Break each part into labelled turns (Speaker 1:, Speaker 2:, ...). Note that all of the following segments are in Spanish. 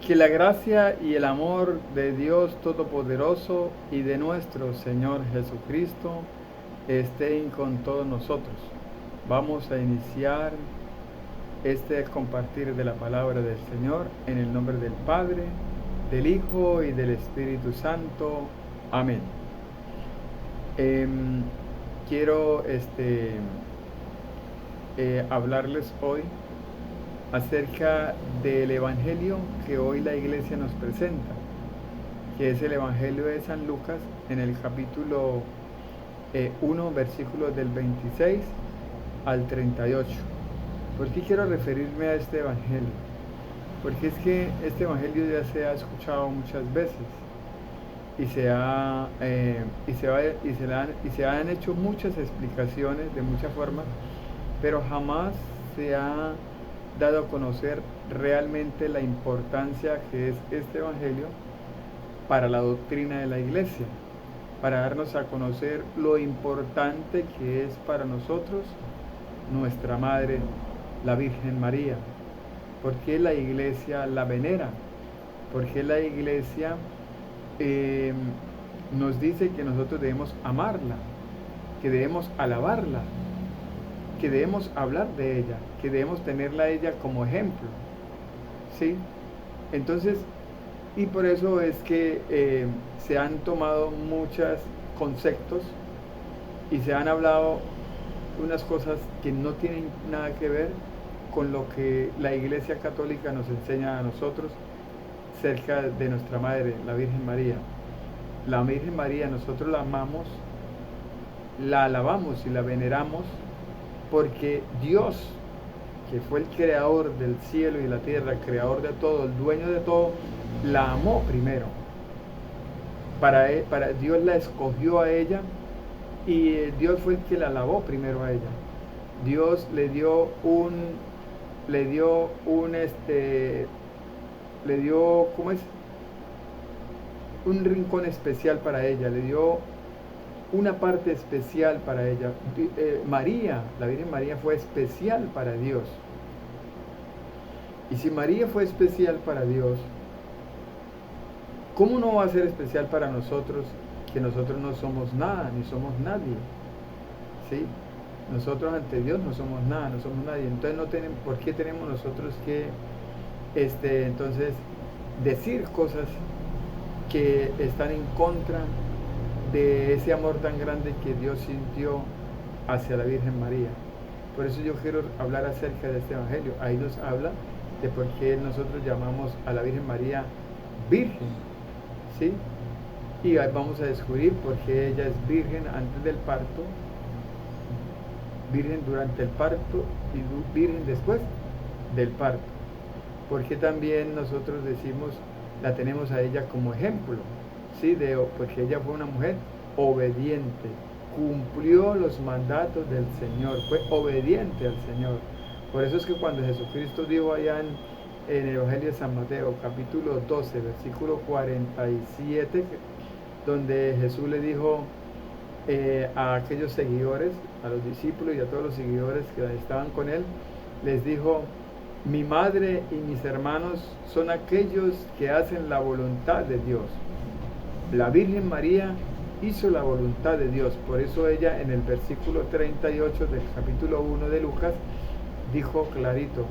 Speaker 1: Que la gracia y el amor de Dios Todopoderoso y de nuestro Señor Jesucristo estén con todos nosotros. Vamos a iniciar este compartir de la palabra del Señor en el nombre del Padre, del Hijo y del Espíritu Santo. Amén. Quiero hablarles hoy acerca del Evangelio que hoy la iglesia nos presenta, que es el Evangelio de San Lucas en el capítulo 1, versículos del 26 al 38. ¿Por qué quiero referirme a este Evangelio? Porque es que este Evangelio ya se ha escuchado muchas veces y se han hecho muchas explicaciones de muchas formas, pero jamás se ha dado a conocer realmente la importancia que es este Evangelio para la doctrina de la iglesia, para darnos a conocer lo importante que es para nosotros nuestra Madre, la Virgen María. ¿Por qué la iglesia la venera? ¿Por qué la iglesia nos dice que nosotros debemos amarla, que debemos alabarla, que debemos hablar de ella, que debemos tenerla a ella como ejemplo? ¿Sí? Entonces, y por eso es que se han tomado muchos conceptos y se han hablado unas cosas que no tienen nada que ver con lo que la Iglesia Católica nos enseña a nosotros cerca de nuestra Madre, la Virgen María. La Virgen María nosotros la amamos, la alabamos y la veneramos porque Dios, que fue el creador del cielo y la tierra, el creador de todo, el dueño de todo, la amó primero. Para Dios la escogió a ella y Dios fue el que la alabó primero a ella. Dios le dio ¿cómo es? Un rincón especial para ella, le dio una parte especial para ella. María, la Virgen María fue especial para Dios. Y si María fue especial para Dios, ¿cómo no va a ser especial para nosotros, que nosotros no somos nada, ni somos nadie? ¿Sí? Nosotros ante Dios no somos nada, no somos nadie. Entonces, ¿por qué tenemos nosotros que entonces decir cosas que están en contra de ese amor tan grande que Dios sintió hacia la Virgen María? Por eso yo quiero hablar acerca de este Evangelio. Ahí nos habla de por qué nosotros llamamos a la Virgen María Virgen, ¿sí? Y ahí vamos a descubrir por qué ella es virgen antes del parto, virgen durante el parto y virgen después del parto. Porque también nosotros decimos, la tenemos a ella como ejemplo, ¿sí? Porque ella fue una mujer obediente, cumplió los mandatos del Señor, fue obediente al Señor. Por eso es que cuando Jesucristo dijo allá en el Evangelio de San Mateo, capítulo 12, versículo 47, donde Jesús le dijo a aquellos seguidores, a los discípulos y a todos los seguidores que estaban con él, les dijo: mi madre y mis hermanos son aquellos que hacen la voluntad de Dios. La Virgen María hizo la voluntad de Dios. Por eso ella en el versículo 38 del capítulo 1 de Lucas dijo clarito: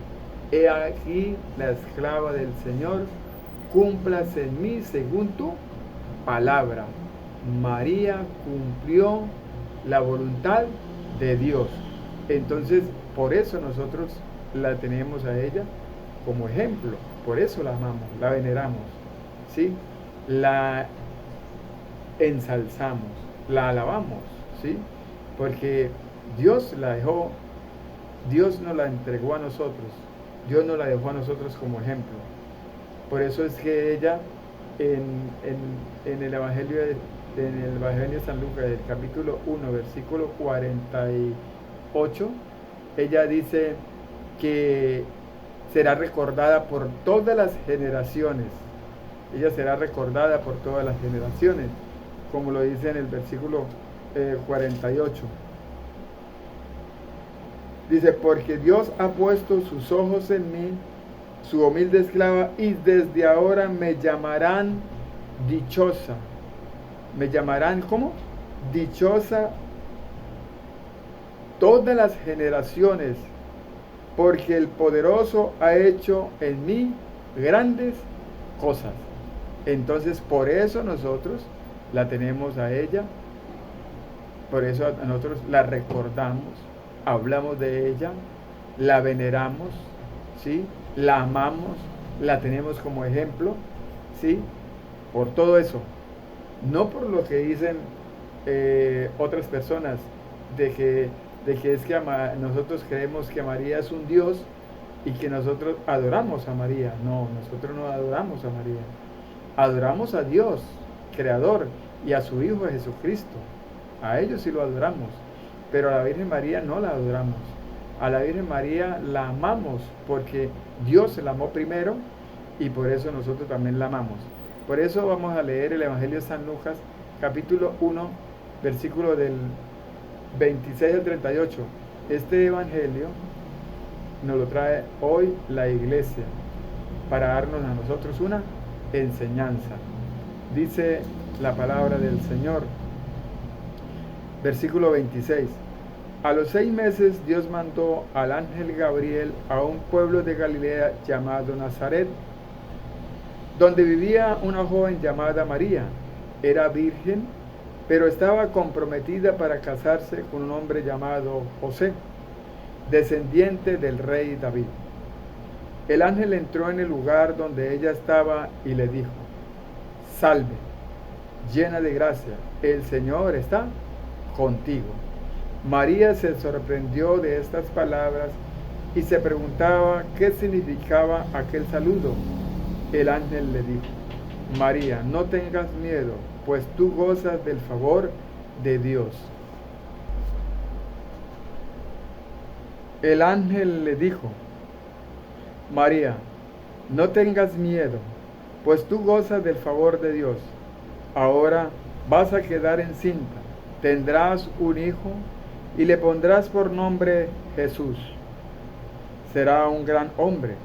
Speaker 1: he aquí la esclava del Señor, cúmplase en mí según tu palabra. María cumplió la voluntad de Dios. Entonces, por eso nosotros la tenemos a ella como ejemplo, por eso la amamos, la veneramos, ¿sí? La ensalzamos, la alabamos, ¿sí? Porque Dios la dejó, Dios nos la entregó a nosotros, Dios nos la dejó a nosotros como ejemplo. Por eso es que ella en el Evangelio de San Lucas, del capítulo 1, versículo 48, ella dice que será recordada por todas las generaciones. Ella será recordada por todas las generaciones, como lo dice en el versículo 48. Dice: porque Dios ha puesto sus ojos en mí su humilde esclava, y desde ahora me llamarán dichosa. ¿Me llamarán cómo? Dichosa todas las generaciones, porque el poderoso ha hecho en mí grandes cosas. Entonces, por eso nosotros la tenemos a ella, por eso nosotros la recordamos, hablamos de ella, la veneramos, ¿sí? La amamos, la tenemos como ejemplo, ¿sí? Por todo eso, no por lo que dicen otras personas, de que es que nosotros creemos que María es un Dios y que nosotros adoramos a María. No, nosotros no adoramos a María. Adoramos a Dios, Creador, y a su Hijo Jesucristo. A ellos sí lo adoramos, pero a la Virgen María no la adoramos. A la Virgen María la amamos porque Dios la amó primero y por eso nosotros también la amamos. Por eso vamos a leer el Evangelio de San Lucas, capítulo 1, versículo del 26 al 38. Este Evangelio nos lo trae hoy la Iglesia para darnos a nosotros una enseñanza. Dice la palabra del Señor, versículo 26. A los 6 meses Dios mandó al ángel Gabriel a un pueblo de Galilea llamado Nazaret, donde vivía una joven llamada María. Era virgen, pero estaba comprometida para casarse con un hombre llamado José, descendiente del rey David. El ángel entró en el lugar donde ella estaba y le dijo: Salve, llena de gracia, el Señor está contigo. María se sorprendió de estas palabras y se preguntaba qué significaba aquel saludo. El ángel le dijo: María, no tengas miedo, pues tú gozas del favor de Dios. El ángel le dijo: María, no tengas miedo, pues tú gozas del favor de Dios. Ahora vas a quedar encinta, tendrás un hijo y le pondrás por nombre Jesús. Será un gran hombre,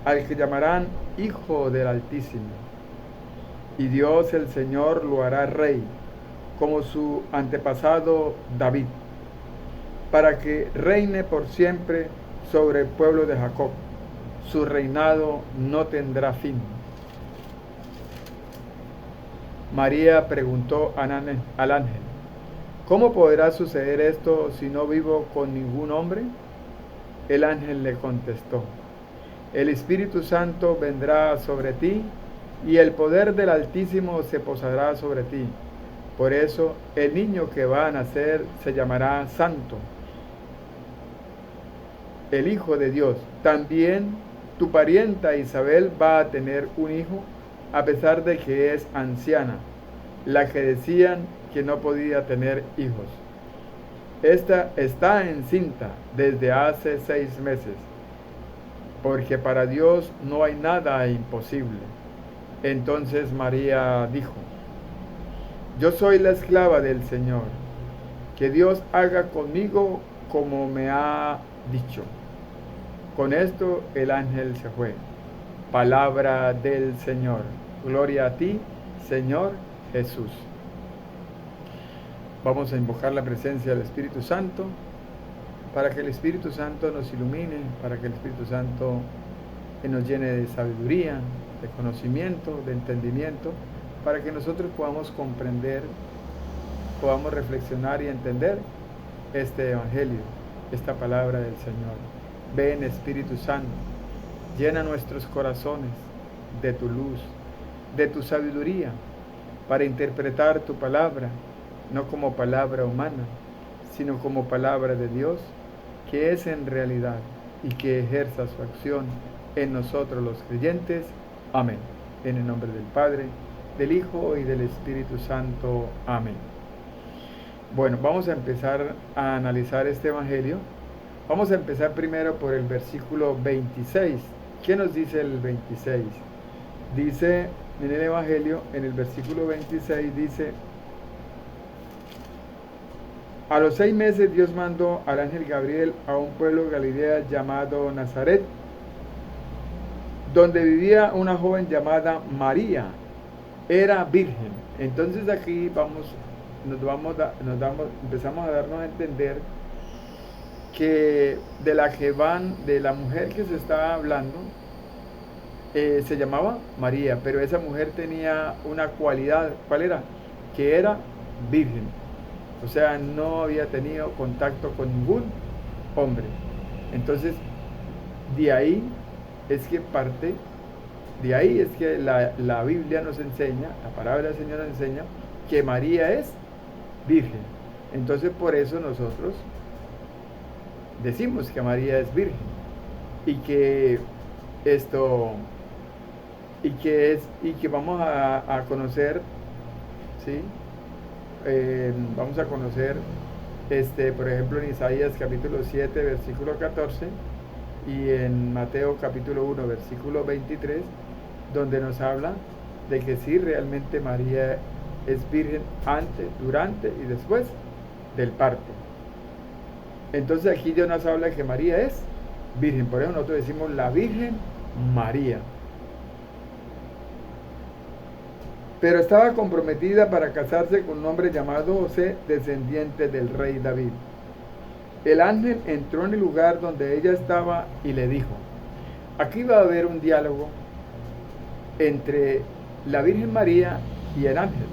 Speaker 1: al que llamarán Hijo del Altísimo. Y Dios el Señor lo hará rey, como su antepasado David, para que reine por siempre sobre el pueblo de Jacob. Su reinado no tendrá fin. María preguntó al ángel: ¿Cómo podrá suceder esto si no vivo con ningún hombre? El ángel le contestó: El Espíritu Santo vendrá sobre ti y el poder del Altísimo se posará sobre ti. Por eso el niño que va a nacer se llamará Santo, el Hijo de Dios. También tu parienta Isabel va a tener un hijo, a pesar de que es anciana, la que decían que no podía tener hijos. Esta está encinta desde hace 6 meses, porque para Dios no hay nada imposible. Entonces María dijo: Yo soy la esclava del Señor, que Dios haga conmigo como me ha dicho. Con esto el ángel se fue. Palabra del Señor. Gloria a ti, Señor Jesús. Vamos a invocar la presencia del Espíritu Santo, para que el Espíritu Santo nos ilumine, para que el Espíritu Santo nos llene de sabiduría, de conocimiento, de entendimiento, para que nosotros podamos comprender, podamos reflexionar y entender este Evangelio, esta palabra del Señor. Ven, Espíritu Santo, llena nuestros corazones de tu luz, de tu sabiduría, para interpretar tu palabra, no como palabra humana, sino como palabra de Dios, que es en realidad y que ejerza su acción en nosotros los creyentes. Amén. En el nombre del Padre, del Hijo y del Espíritu Santo. Amén. Bueno, vamos a empezar a analizar este Evangelio. Vamos a empezar primero por el versículo 26. ¿Qué nos dice el 26? Dice en el Evangelio, en el versículo 26, dice: A los 6 meses Dios mandó al ángel Gabriel a un pueblo de Galilea llamado Nazaret, donde vivía una joven llamada María, era virgen. Entonces aquí empezamos a darnos a entender que de la mujer que se estaba hablando, se llamaba María, pero esa mujer tenía una cualidad. ¿Cuál era? Que era virgen. O sea, no había tenido contacto con ningún hombre. Entonces, de ahí es que la Biblia nos enseña, la palabra del Señor nos enseña que María es virgen. Entonces, por eso nosotros decimos que María es virgen y que vamos a conocer, ¿sí? Vamos a conocer, por ejemplo, en Isaías capítulo 7, versículo 14, y en Mateo capítulo 1, versículo 23, donde nos habla de que sí, realmente María es virgen antes, durante y después del parto. Entonces aquí Dios nos habla de que María es virgen, por eso nosotros decimos la Virgen María. Pero estaba comprometida para casarse con un hombre llamado José, descendiente del rey David. El ángel entró en el lugar donde ella estaba y le dijo, aquí va a haber un diálogo entre la Virgen María y el ángel.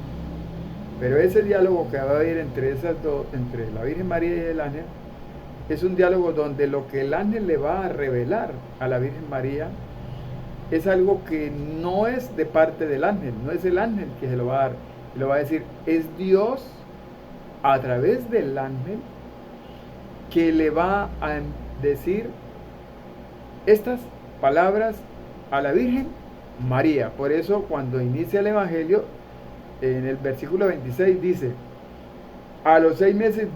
Speaker 1: Pero ese diálogo que va a haber entre esas dos, entre la Virgen María y el ángel, es un diálogo donde lo que el ángel le va a revelar a la Virgen María es algo que no es de parte del ángel, no es el ángel que se lo va a dar, lo va a decir, es Dios a través del ángel que le va a decir estas palabras a la Virgen María. Por eso cuando inicia el Evangelio, en el versículo 26 dice, a los 6 meses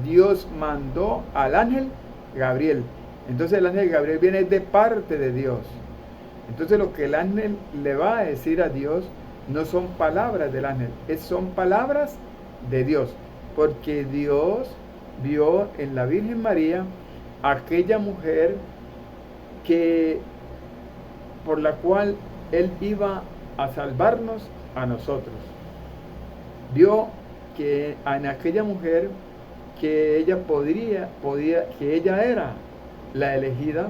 Speaker 1: Dios mandó al ángel Gabriel. Entonces el ángel Gabriel viene de parte de Dios. Entonces lo que el ángel le va a decir a Dios no son palabras del ángel, son palabras de Dios. Porque Dios vio en la Virgen María aquella mujer por la cual Él iba a salvarnos a nosotros. Vio que en aquella mujer que ella que ella era la elegida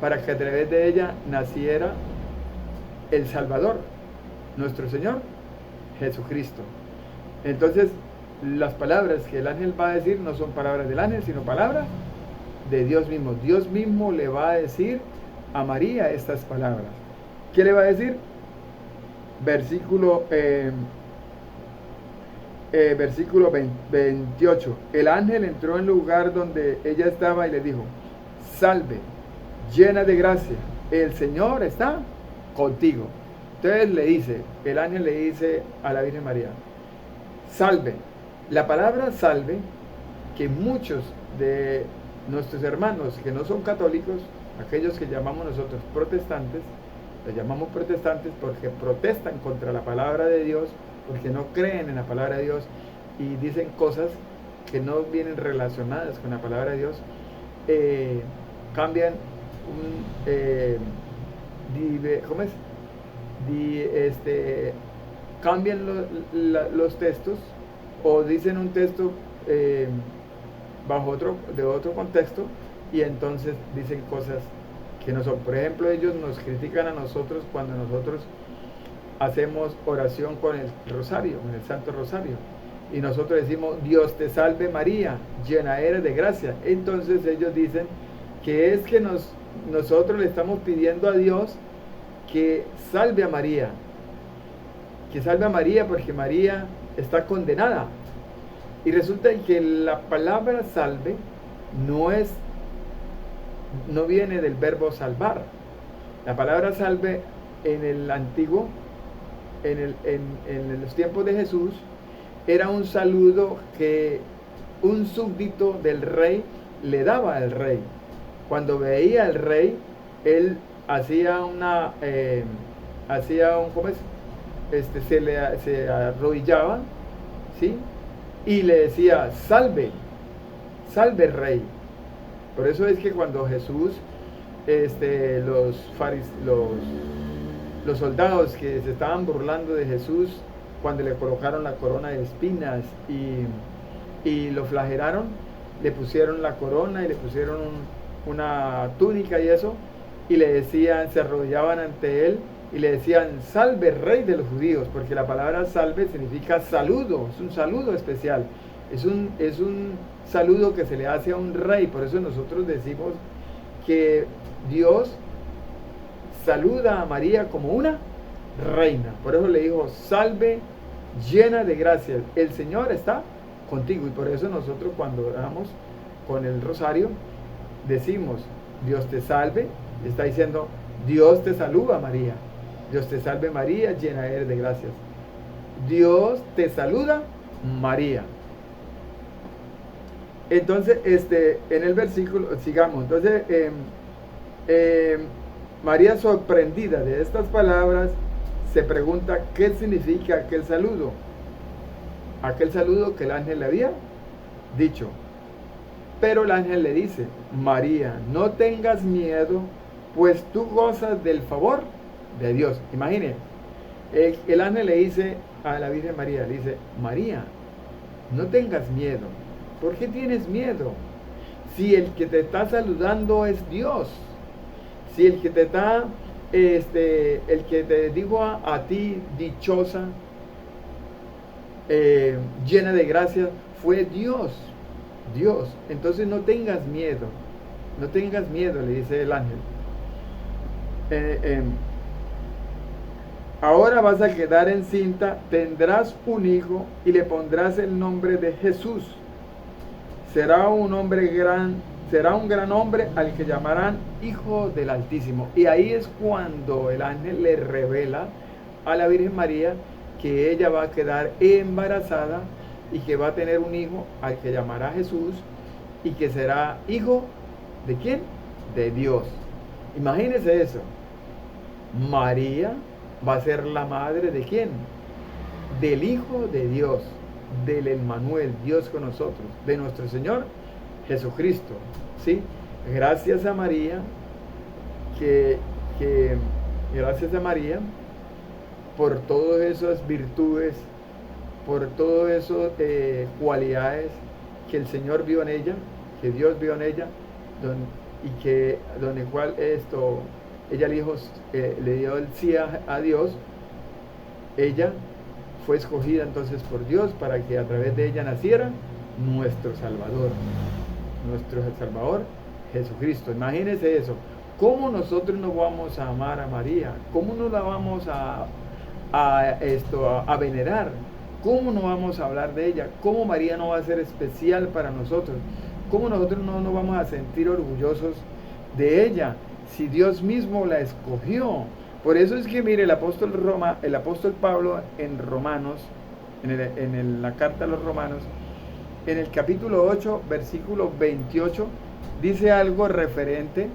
Speaker 1: para que a través de ella naciera el Salvador, nuestro Señor Jesucristo. Entonces, las palabras que el ángel va a decir no son palabras del ángel, sino palabras de Dios mismo. Dios mismo le va a decir a María estas palabras. ¿Qué le va a decir? Versículo 28. El ángel entró en el lugar donde ella estaba y le dijo, salve, llena de gracia, el Señor está contigo. Entonces el ángel le dice a la Virgen María, salve. La palabra salve, que muchos de nuestros hermanos que no son católicos, aquellos que llamamos nosotros protestantes, los llamamos protestantes porque protestan contra la palabra de Dios, porque no creen en la palabra de Dios y dicen cosas que no vienen relacionadas con la palabra de Dios, cambian cambian los textos o dicen un texto de otro contexto y entonces dicen cosas que no son. Por ejemplo, ellos nos critican a nosotros cuando nosotros hacemos oración con el rosario, con el Santo Rosario, y nosotros decimos, Dios te salve María, llena eres de gracia. Entonces ellos dicen que es que nosotros le estamos pidiendo a Dios que salve a María, porque María está condenada. Y resulta que la palabra salve no viene del verbo salvar. La palabra salve en el antiguo, en los tiempos de Jesús, era un saludo que un súbdito del rey le daba al rey. Cuando veía al rey, él se arrodillaba, ¿sí? Y le decía, salve, salve rey. Por eso es que cuando Jesús los soldados que se estaban burlando de Jesús cuando le colocaron la corona de espinas y lo flagelaron, le pusieron la corona y le pusieron una túnica y eso, y le decían, se arrodillaban ante él y le decían, salve rey de los judíos, porque la palabra salve significa saludo, es un saludo especial, es un saludo que se le hace a un rey. Por eso nosotros decimos que Dios saluda a María como una reina. Por eso le dijo, salve llena de gracia, el Señor está contigo. Y por eso nosotros cuando oramos con el rosario decimos, Dios te salve, está diciendo, Dios te saluda María, Dios te salve María, llena eres de gracias. Dios te saluda María. Entonces, en el versículo, sigamos, entonces, María, sorprendida de estas palabras, se pregunta qué significa aquel saludo que el ángel le había dicho. Pero el ángel le dice, María, no tengas miedo, pues tú gozas del favor de Dios. Imagine, el ángel le dice a la Virgen María, le dice, María, no tengas miedo. ¿Por qué tienes miedo? Si el que te está saludando es Dios, si el que te está, el que te dijo a ti dichosa, llena de gracia, fue Dios. Entonces no tengas miedo, le dice el ángel. Ahora vas a quedar encinta, tendrás un hijo y le pondrás el nombre de Jesús. Será un gran hombre al que llamarán Hijo del Altísimo. Y ahí es cuando el ángel le revela a la Virgen María que ella va a quedar embarazada y que va a tener un hijo al que llamará Jesús y que será hijo ¿de quién? De Dios. Imagínense eso. María va a ser la madre ¿de quién? Del Hijo de Dios, del Emmanuel, Dios con nosotros, de nuestro Señor Jesucristo. ¿Sí? Gracias a María, gracias a María por todas esas virtudes, por todas esas cualidades que el Señor vio en ella, que Dios vio en ella, y que donde cual ella le dio el sí a Dios. Ella fue escogida entonces por Dios para que a través de ella naciera nuestro Salvador Jesucristo. Imagínense eso. ¿Cómo nosotros no vamos a amar a María? ¿Cómo no la vamos a venerar? ¿Cómo no vamos a hablar de ella? ¿Cómo María no va a ser especial para nosotros? ¿Cómo nosotros no nos vamos a sentir orgullosos de ella si Dios mismo la escogió? Por eso es que mire, el apóstol Pablo en Romanos, en la carta a los Romanos, en el capítulo 8, versículo 28, dice algo referente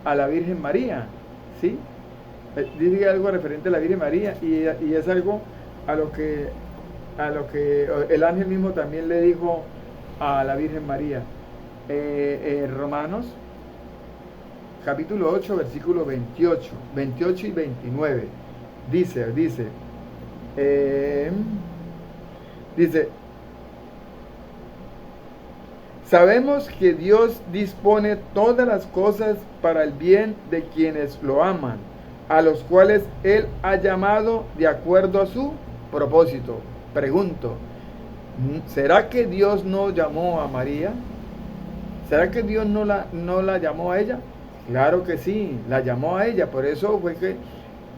Speaker 1: a la Virgen María, ¿sí? Dice algo referente a la Virgen María y es algo a lo que el ángel mismo también le dijo a la Virgen María. Romanos capítulo 8, versículo 28 y 29, dice, sabemos que Dios dispone todas las cosas para el bien de quienes lo aman, a los cuales Él ha llamado de acuerdo a su propósito. Pregunto, ¿será que Dios no llamó a María? ¿Será que Dios no la llamó a ella? Claro que sí, la llamó a ella. Por eso fue que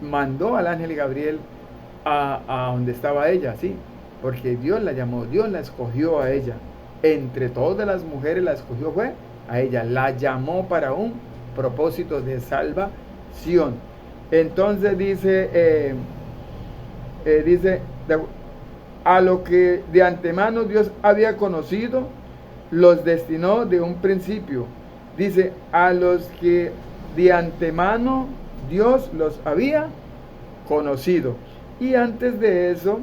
Speaker 1: mandó al ángel Gabriel a donde estaba ella, sí. Porque Dios la llamó, Dios la escogió a ella. Entre todas las mujeres la escogió fue a ella. La llamó para un propósito de salvación. Entonces dice, a lo que de antemano Dios había conocido, los destinó de un principio. Dice, a los que de antemano Dios los había conocido. Y antes de eso,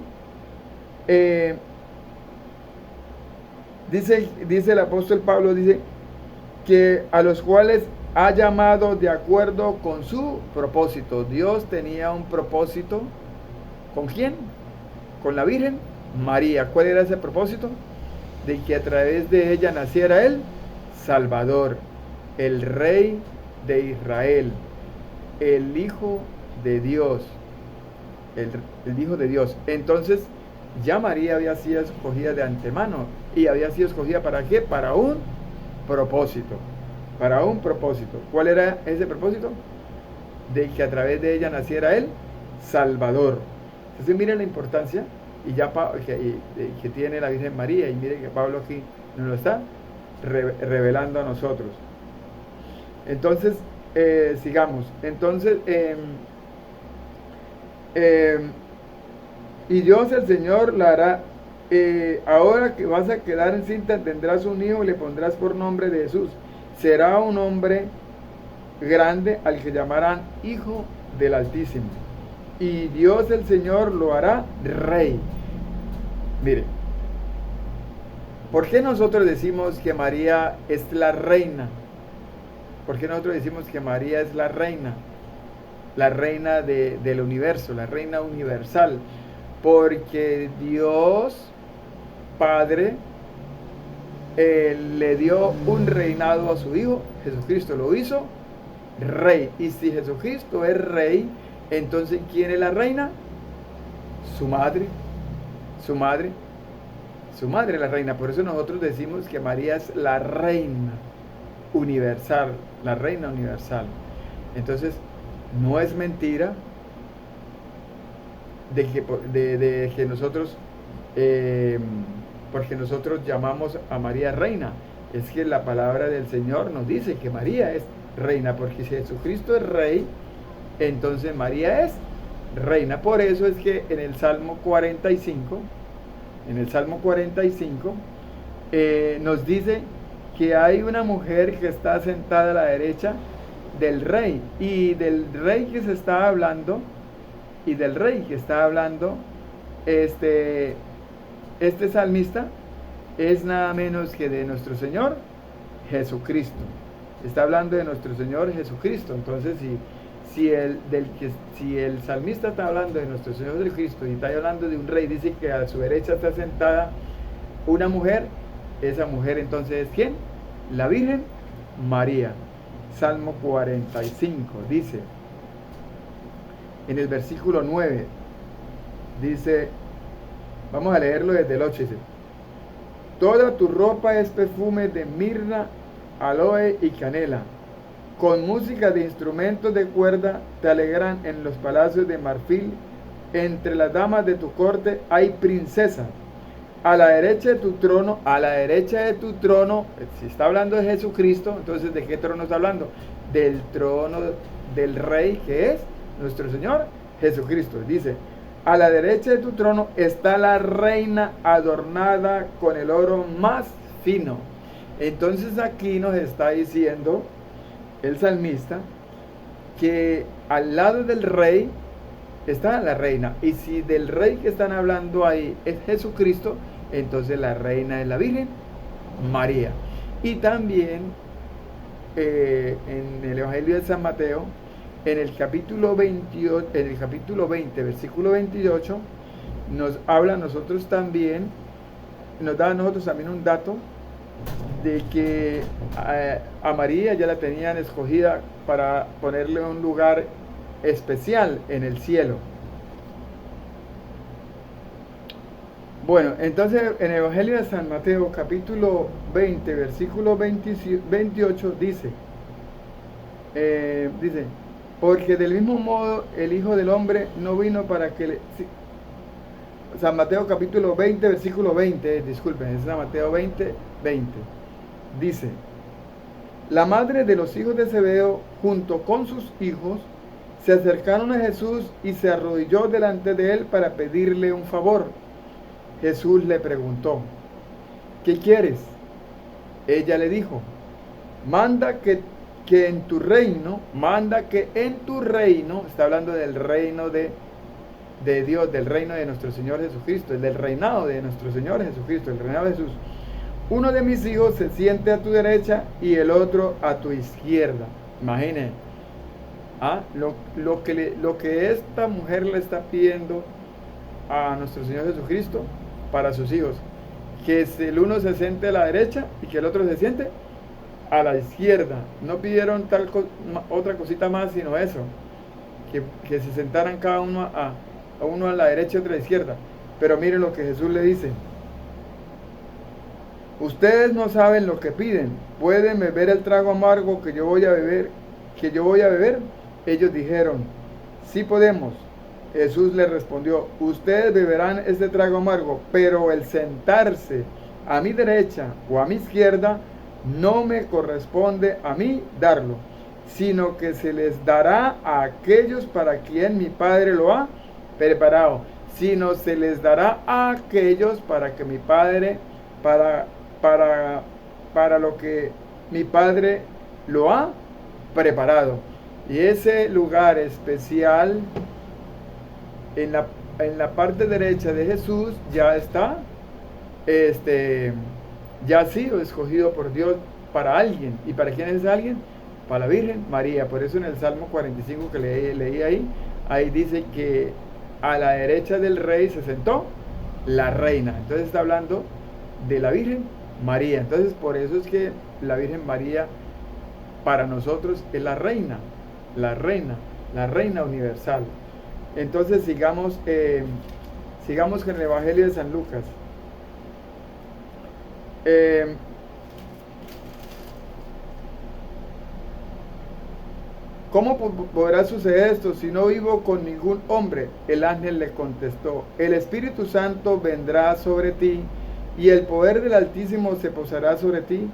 Speaker 1: dice el apóstol Pablo, dice que a los cuales ha llamado de acuerdo con su propósito. Dios tenía un propósito. ¿Con quién? Con la Virgen María. ¿Cuál era ese propósito? De que a través de ella naciera el Salvador, el Rey de Israel, el Hijo de Dios, el Hijo de Dios. Entonces, ya María había sido escogida de antemano. ¿Y había sido escogida para qué? Para un propósito. Para un propósito. ¿Cuál era ese propósito? De que a través de ella naciera el Salvador. Entonces, miren la importancia y ya que tiene la Virgen María, y miren que Pablo aquí nos lo está revelando a nosotros. Entonces, sigamos. Entonces, y Dios el Señor la hará. Ahora que vas a quedar encinta, tendrás un hijo y le pondrás por nombre de Jesús. Será un hombre grande al que llamarán Hijo del Altísimo. Y Dios el Señor lo hará rey. Mire, ¿por qué nosotros decimos que María es la reina? ¿Por qué nosotros decimos que María es la reina? La reina del universo, la reina universal. Porque Dios Padre le dio un reinado a su Hijo, Jesucristo lo hizo rey. Y si Jesucristo es rey, entonces ¿quién es la reina? Su madre, su madre, su madre es la reina. Por eso nosotros decimos que María es la reina universal, la reina universal. Entonces, no es mentira de que nosotros, porque nosotros llamamos a María reina. Es que la palabra del Señor nos dice que María es reina, porque si Jesucristo es rey, entonces María es reina. Por eso es que en el Salmo 45, nos dice que hay una mujer que está sentada a la derecha del rey, y del rey que se está hablando, este salmista es nada menos que de nuestro Señor Jesucristo. Está hablando de nuestro Señor Jesucristo. Entonces, si el salmista está hablando de nuestro Señor Jesucristo y está hablando de un rey, dice que a su derecha está sentada una mujer, esa mujer entonces es ¿quién? La Virgen María. Salmo 45 dice, en el versículo 9, dice, vamos a leerlo desde el 8, dice, toda tu ropa es perfume de mirra, aloe y canela. Con música de instrumentos de cuerda te alegran en los palacios de marfil. Entre las damas de tu corte hay princesa. A la derecha de tu trono, si está hablando de Jesucristo, entonces ¿de qué trono está hablando? Del trono del rey, que es nuestro Señor Jesucristo. Dice, a la derecha de tu trono está la reina adornada con el oro más fino. Entonces aquí nos está diciendo el salmista que al lado del rey está la reina, y si del rey que están hablando ahí es Jesucristo, entonces la reina es la Virgen María. Y también en el Evangelio de San Mateo, en el capítulo 20, versículo 28, nos habla nos da a nosotros también un dato de que a María ya la tenían escogida para ponerle un lugar especial en el cielo. Bueno, entonces en el Evangelio de San Mateo, capítulo 20, versículo 28, dice, porque del mismo modo el Hijo del Hombre no vino para que San Mateo capítulo 20, versículo 20, disculpen, es San Mateo 20, 20, dice, la madre de los hijos de Zebedeo junto con sus hijos se acercaron a Jesús y se arrodilló delante de él para pedirle un favor. Jesús le preguntó, ¿qué quieres? Ella le dijo, manda que en tu reino, está hablando del reino de Dios, del reino de nuestro Señor Jesucristo, del reinado de nuestro Señor Jesucristo, el reinado de Jesús. uno de mis hijos se siente a tu derecha y el otro a tu izquierda. Imaginen, lo que esta mujer le está pidiendo a nuestro Señor Jesucristo para sus hijos, que el uno se siente a la derecha y que el otro se siente a la izquierda. No pidieron otra cosita más, sino eso, que se sentaran cada uno a uno a la derecha y otro a la izquierda. Pero miren lo que Jesús le dice: ustedes no saben lo que piden. ¿Pueden beber el trago amargo que yo voy a beber? Ellos dijeron: sí podemos. Jesús les respondió: ustedes beberán este trago amargo, pero el sentarse a mi derecha o a mi izquierda no me corresponde a mí darlo, sino que se les dará a aquellos para quien mi Padre lo ha preparado. Sino se les dará a aquellos para que mi Padre, para lo que mi Padre lo ha preparado. Y ese lugar especial en la parte derecha de Jesús ya está, ya ha sido escogido por Dios para alguien. ¿Y para quién es alguien? Para la Virgen María. Por eso en el Salmo 45 que leí ahí dice que a la derecha del rey se sentó la reina. Entonces está hablando de la Virgen María. Entonces por eso es que la Virgen María para nosotros es la reina universal. Entonces sigamos con el Evangelio de San Lucas. ¿Cómo podrá suceder esto si no vivo con ningún hombre? El ángel le contestó: el Espíritu Santo vendrá sobre ti y el poder del Altísimo se posará sobre ti.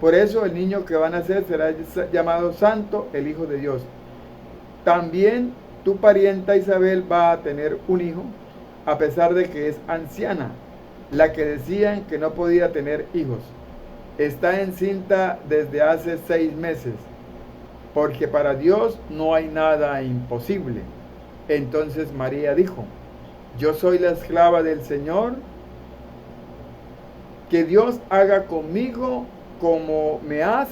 Speaker 1: Por eso el niño que va a nacer será llamado Santo, el Hijo de Dios. También tu parienta Isabel va a tener un hijo, a pesar de que es anciana, la que decían que no podía tener hijos. Está encinta desde hace 6 meses, porque para Dios no hay nada imposible. Entonces María dijo: yo soy la esclava del Señor, que Dios haga conmigo como me has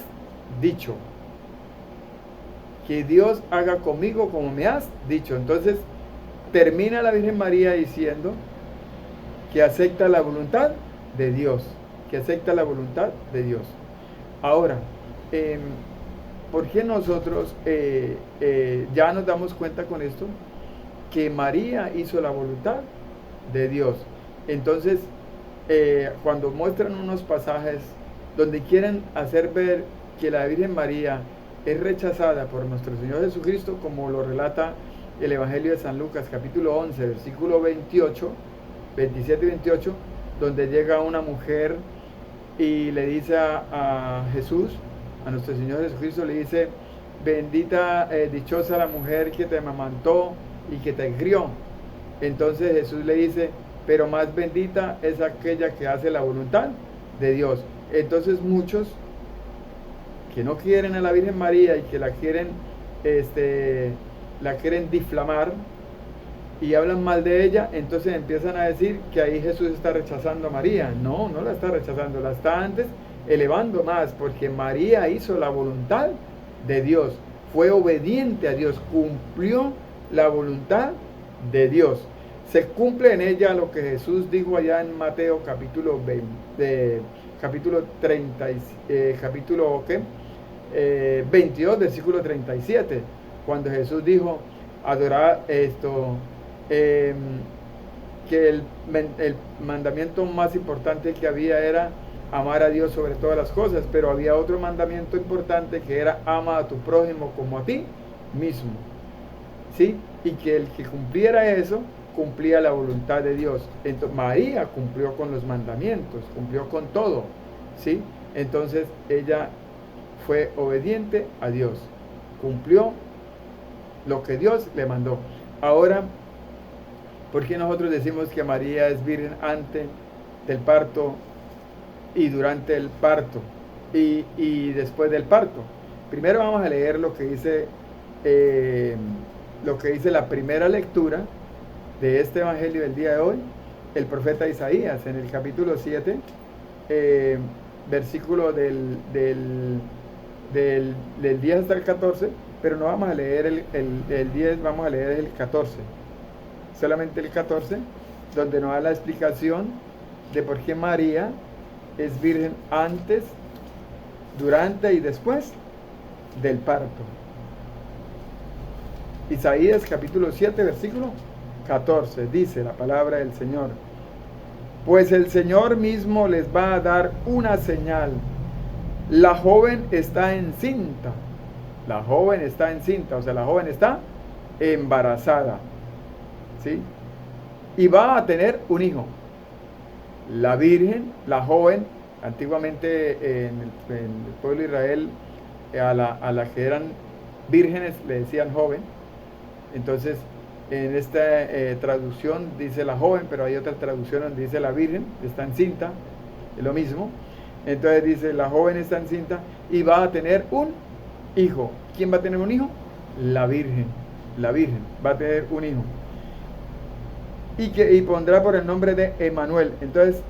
Speaker 1: dicho. Que Dios haga conmigo como me has dicho. Entonces termina la Virgen María diciendo que acepta la voluntad de Dios. Que acepta la voluntad de Dios. Ahora, ¿por qué nosotros ya nos damos cuenta con esto? Que María hizo la voluntad de Dios. Entonces, cuando muestran unos pasajes donde quieren hacer ver que la Virgen María es rechazada por nuestro Señor Jesucristo, como lo relata el Evangelio de San Lucas, capítulo 11, versículo 27 y 28, donde llega una mujer y le dice a Jesús, a nuestro Señor Jesucristo, le dice: bendita, dichosa la mujer que te amamantó y que te crió. Entonces Jesús le dice: pero más bendita es aquella que hace la voluntad de Dios. Entonces muchos que no quieren a la Virgen María y que la quieren difamar y hablan mal de ella, entonces empiezan a decir que ahí Jesús está rechazando a María. No, no la está rechazando, la está antes elevando más, porque María hizo la voluntad de Dios, fue obediente a Dios, cumplió la voluntad de Dios. Se cumple en ella lo que Jesús dijo allá en Mateo capítulo 22, versículo 37, cuando Jesús dijo: adorar que el mandamiento más importante que había era amar a Dios sobre todas las cosas, pero había otro mandamiento importante que era: ama a tu prójimo como a ti mismo. ¿Sí? Y que el que cumpliera eso cumplía la voluntad de Dios. Entonces María cumplió con los mandamientos, cumplió con todo, ¿sí? Entonces ella fue obediente a Dios, cumplió lo que Dios le mandó. Ahora, ¿por qué nosotros decimos que María es virgen antes del parto y durante el parto y después del parto? Primero vamos a leer lo que dice la primera lectura de este evangelio del día de hoy, el profeta Isaías, en el capítulo 7, versículo del 10 hasta el 14, pero no vamos a leer el 10, vamos a leer el 14. Solamente el 14, donde nos da la explicación de por qué María es virgen antes, durante y después del parto. Isaías capítulo 7, versículo 14, dice la palabra del Señor: pues el Señor mismo les va a dar una señal. La joven está encinta. La joven está encinta, o sea, la joven está embarazada, ¿sí? Y va a tener un hijo. La virgen, la joven, antiguamente en el pueblo de Israel, a la que eran vírgenes le decían joven. Entonces, en esta traducción dice la joven, pero hay otra traducción donde dice la virgen, está encinta, es lo mismo. Entonces dice, la joven está encinta y va a tener un hijo. ¿Quién va a tener un hijo? La virgen va a tener un hijo. Y pondrá por el nombre de Emmanuel. Entonces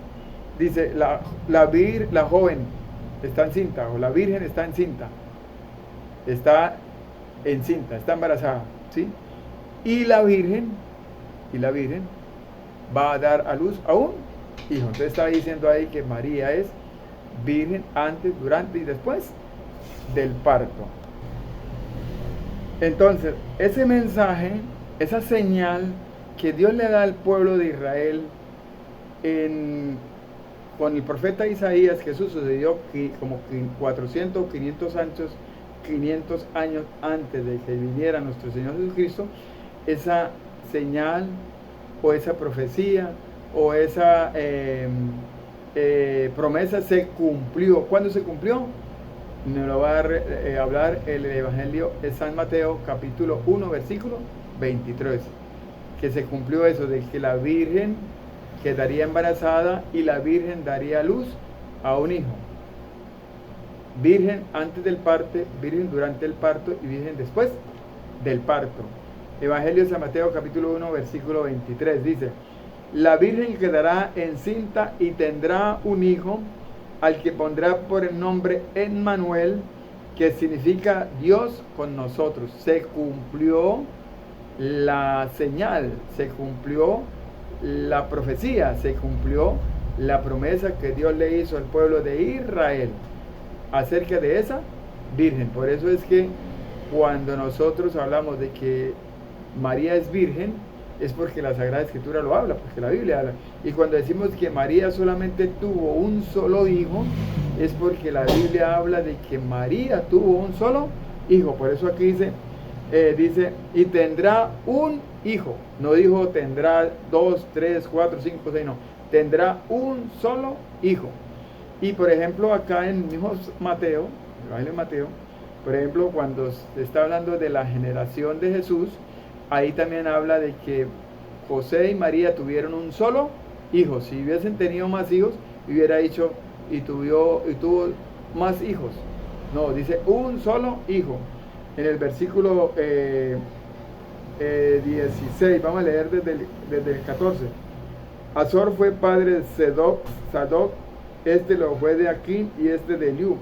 Speaker 1: dice, la joven está encinta, o la virgen está encinta, está embarazada, ¿sí? Y la virgen va a dar a luz a un hijo. Entonces está diciendo ahí que María es virgen antes, durante y después del parto. Entonces, ese mensaje, esa señal que Dios le da al pueblo de Israel con el profeta Isaías, que eso sucedió como 400 o 500 años antes de que viniera nuestro Señor Jesucristo, esa señal o esa profecía o esa promesa se cumplió. ¿Cuándo se cumplió? Nos lo va a hablar el Evangelio de San Mateo, capítulo 1, versículo 23, que se cumplió eso, de que la virgen quedaría embarazada y la virgen daría luz a un hijo. Virgen antes del parto, virgen durante el parto y virgen después del parto. Evangelio de San Mateo, capítulo 1, versículo 23, dice: la virgen quedará encinta y tendrá un hijo, al que pondrá por el nombre Emmanuel, que significa Dios con nosotros. Se cumplió la señal, se cumplió la profecía, se cumplió la promesa que Dios le hizo al pueblo de Israel acerca de esa virgen. Por eso es que cuando nosotros hablamos de que María es virgen, es porque la Sagrada Escritura lo habla, porque la Biblia habla. Y cuando decimos que María solamente tuvo un solo hijo, es porque la Biblia habla de que María tuvo un solo hijo. Por eso aquí dice, y tendrá un hijo. No dijo tendrá 2, 3, 4, 5, 6, no. Tendrá un solo hijo. Y por ejemplo, acá en el mismo Mateo, el Evangelio de Mateo, por ejemplo, cuando se está hablando de la generación de Jesús, ahí también habla de que José y María tuvieron un solo hijo. Si hubiesen tenido más hijos, hubiera dicho y tuvo más hijos. No, dice un solo hijo. En el versículo 16, vamos a leer desde el 14. Azor fue padre de Sadoc, este lo fue de Aquín y este de Eliú.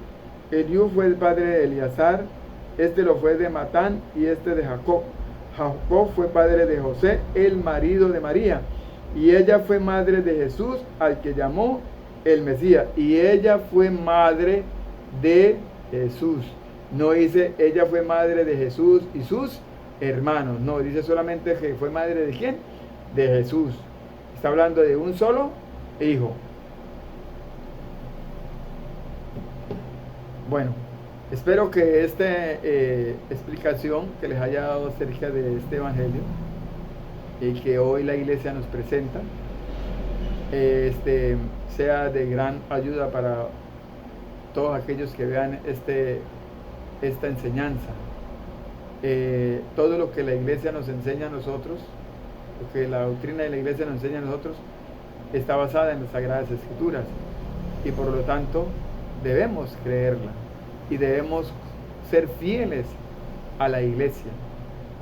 Speaker 1: Eliú fue el padre de Eleazar, este lo fue de Matán y este de Jacob. Jacob fue padre de José, el marido de María, y ella fue madre de Jesús, al que llamó el Mesías. Y ella fue madre de Jesús. No dice ella fue madre de Jesús y sus hermanos. No, dice solamente que fue madre de ¿quién? De Jesús. Está hablando de un solo hijo. Bueno, espero que esta explicación que les haya dado acerca de este evangelio y que hoy la iglesia nos presenta sea de gran ayuda para todos aquellos que vean esta enseñanza. Todo lo que la iglesia nos enseña a nosotros, lo que la doctrina de la iglesia nos enseña a nosotros, está basada en las Sagradas Escrituras y por lo tanto debemos creerla y debemos ser fieles a la iglesia,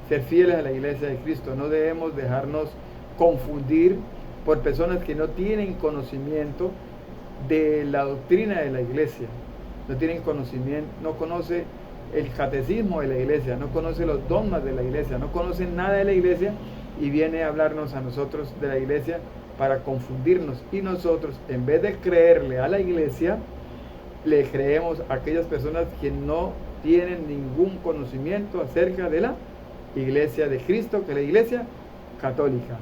Speaker 1: de Cristo. No debemos dejarnos confundir por personas que no tienen conocimiento de la doctrina de la iglesia, no tienen conocimiento, no conoce el catecismo de la iglesia, no conoce los dogmas de la iglesia, no conocen nada de la iglesia y viene a hablarnos a nosotros de la iglesia para confundirnos. Y nosotros, en vez de creerle a la iglesia, le creemos a aquellas personas que no tienen ningún conocimiento acerca de la iglesia de Cristo, que es la iglesia católica.